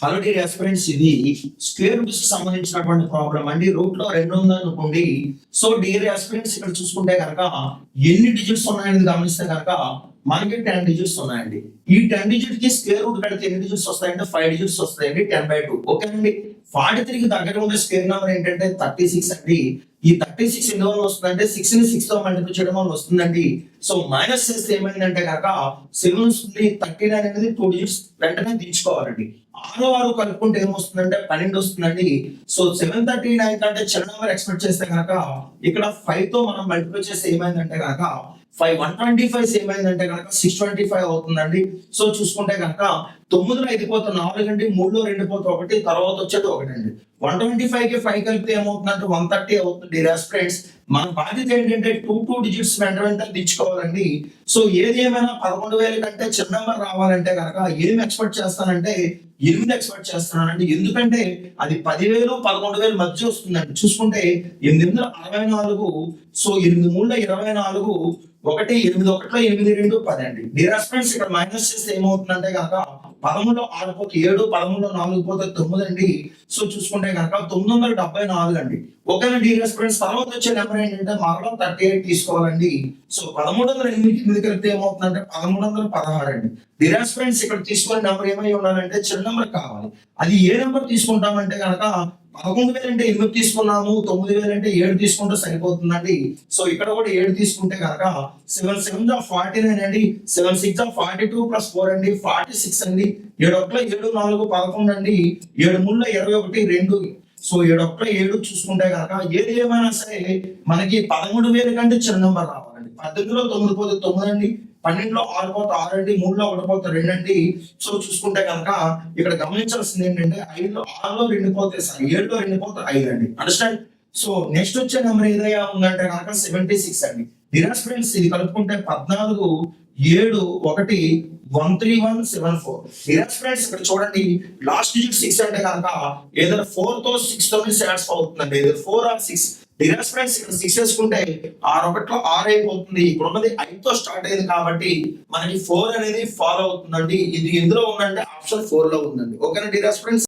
Hello dear aspirants, ఇది square roots కి సంబంధించినటువంటి ప్రాబ్లం అండి. రూట్ లో 2 ఉందనుకోండి. సో డియర్ ఆస్పిరెంట్స్, ఇక్కడ చూసుకుంటే కనుక ఎన్ని డిజిట్స్ ఉన్నాయని గమనిస్తే కనుక మనకి 10 డిజిట్స్ ఉన్నాయండి. ఈ 10 డిజిట్ కి స్క్వేర్ రూట్ కడితే ఎన్ని డిజిట్స్ వస్తాయంటే 5 డిజిట్స్ వస్తాయండి. 10/2 ఓకేనండి. 43 కి దగ్గరగా ఉండే స్క్వేర్ నెంబర్ ఏంటంటే 36 అండి. ఈ 36 ఎందువల్ల వస్తుందంటే 6 ని 6 తో మల్టిప్లై చేయడం వల్ల వస్తుందండి. సో మైనస్ చేస్తే ఏమైందంటే కనుక 7 వస్తుంది. 39 అనేది 2 డిజిట్స్ వెంటనే దించుకోవాలండి. 6 కలుపుకుంటే ఏమొస్తుందంటే 12 వస్తుందండి. సో 739 కంటే చిన్న నెంబర్ ఎక్స్పెక్ట్ చేస్తే కనుక ఇక్కడ 5 తో మనం మల్టిప్లై చేస్తే ఏమైందంటే కనుక 125 ఏమైందంటే కనుక 625 అవుతుందండి. సో చూసుకుంటే కనుక 9లో 5 పోతే 4 అండి, 3లో 2 పోతే 1, తర్వాత వచ్చేది 1 అండి. 125 కి 5 కలిపితే ఏమవుతుందంటే 130 అవుతుంది. డియర్ ఫ్రెండ్స్, మన బాధ్యత ఏంటంటే 2 డిజిట్స్ వెంట వెంటనే తెచ్చుకోవాలండి. సో ఏది ఏమైనా 11,000 కంటే చిన్న నెంబర్ రావాలంటే కనుక ఏం ఎక్స్పెక్ట్ చేస్తానంటే 8 ఎక్స్పెక్ట్ చేస్తున్నానండి. ఎందుకంటే అది 10,000 11,000 మధ్య వస్తుందండి. చూసుకుంటే 8 64, సో 8 3 24, 1 8 1 8 2 10 అండి. డియర్ ఫ్రెండ్స్, ఇక్కడ మైనస్ చేస్తే ఏమవుతుందంటే కనుక 13లో 6 పోతే 7, 13లో 4 పోతే 9 అండి. సో చూసుకుంటే కనుక 974 అండి. ఓకేనా డియర్ ఫ్రెండ్స్, తర్వాత వచ్చే నెంబర్ ఏంటంటే మరలా 38 తీసుకోవాలండి. సో 1308 కలిపితే ఏమవుతుందంటే 1316 అండి. డియర్ ఫ్రెండ్స్, ఇక్కడ తీసుకునే నెంబర్ ఏమై ఉండాలంటే చిన్న నెంబర్ కావాలి. అది ఏ నెంబర్ తీసుకుంటామంటే కనుక 11,000 అంటే 8 తీసుకున్నాము, 9,000 అంటే 7 తీసుకుంటే సరిపోతుందండి. సో ఇక్కడ కూడా 7 తీసుకుంటే కనుక 7 7 49 అండి, 7 6 42 ప్లస్ 4 అండి, 46 అండి. 7 1 7 4 11 అండి, 7 3 21 2. సో 7 1 7 చూసుకుంటే కనుక ఏది ఏమైనా సరే మనకి 13,000 కంటే చిన్న నెంబర్ రావాలండి. 18లో 9 పోతే 9 అండి, 12లో 6 పోతే 6 అండి, 3లో 1 పోతే 2 అండి. సో చూసుకుంటే కనుక ఇక్కడ గమనించాల్సింది ఏంటంటే 6లో 2 పోతే 7లో 2 పోతే 5 అండి. అండర్స్టాండ్? సో నెక్స్ట్ వచ్చే నెంబర్ ఏదైనా ఉందంటే కనుక 76 అండి. డియర్ ఫ్రెండ్స్, ఇది కలుపుకుంటే 14 7 1 13174. డియర్ ఫ్రెండ్స్, ఇక్కడ చూడండి లాస్ట్ డిజిట్ 6 అంటే కనుక ఏదైనా 4 తో 6 తో సాటిస్ఫై అవుతుందండి. ఏదో 4 ఆర్ 6. డియర్ ఫ్రెండ్స్, ఇక్కడ 6 వేసుకుంటే 6 1లో 6 అయిపోతుంది. ఇక్కడ ఉన్నది 5 తో స్టార్ట్ అయింది కాబట్టి మనకి 4 అనేది ఫాలో అవుతుందండి. ఇది ఎందులో ఉందంటే ఆప్షన్ 4 లో ఉందండి. ఓకేనా డియర్ ఫ్రెండ్స్?